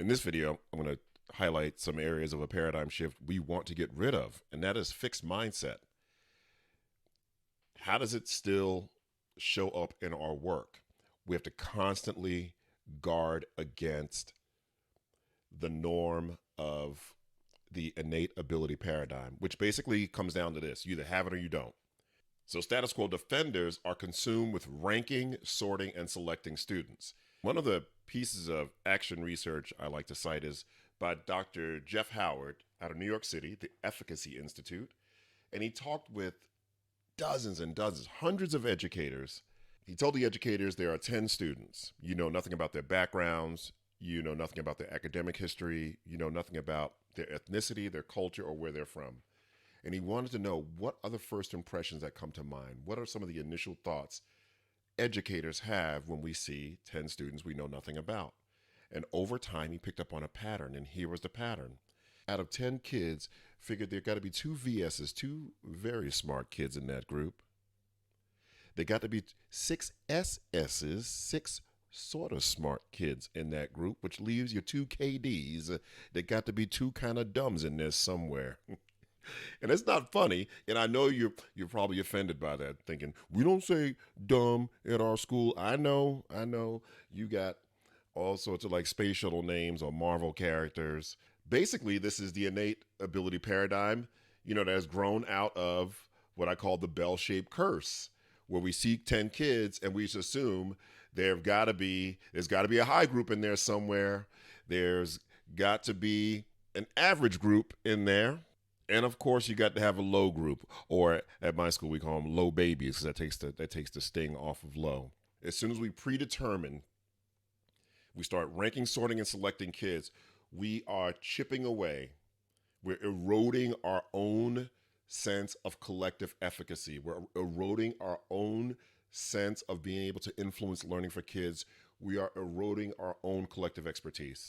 In this video, I'm going to highlight some areas of a paradigm shift we want to get rid of, and that is fixed mindset. How does it still show up in our work? We have to constantly guard against the norm of the innate ability paradigm, which basically comes down to this: you either have it or you don't. So status quo defenders are consumed with ranking, sorting, and selecting students. One of the pieces of action research I like to cite is by Dr. Jeff Howard out of New York City, the Efficacy Institute. And he talked with dozens and dozens, hundreds of educators. He told the educators there are 10 students. You know nothing about their backgrounds. You know nothing about their academic history. You know nothing about their ethnicity, their culture, or where they're from. And he wanted to know, what are the first impressions that come to mind? What are some of the initial thoughts educators have when we see 10 students we know nothing about? And over time, he picked up on a pattern, and here was the pattern. Out of 10 kids, figured there got to be two VSs, two very smart kids in that group. There got to be six SSs, six sort of smart kids in that group, which leaves your two KDs. There got to be two kind of dumbs in there somewhere. And it's not funny, and I know you're probably offended by that, thinking we don't say dumb at our school. I know, you got all sorts of like space shuttle names or Marvel characters. Basically, this is the innate ability paradigm, that has grown out of what I call the bell-shaped curse, where we see 10 kids and we just assume there's got to be a high group in there somewhere. There's got to be an average group in there. And of course, you got to have a low group, or at my school we call them low babies, because that takes the sting off of low. As soon as we predetermine, we start ranking, sorting, and selecting kids, we are chipping away. We're eroding our own sense of collective efficacy. We're eroding our own sense of being able to influence learning for kids. We are eroding our own collective expertise.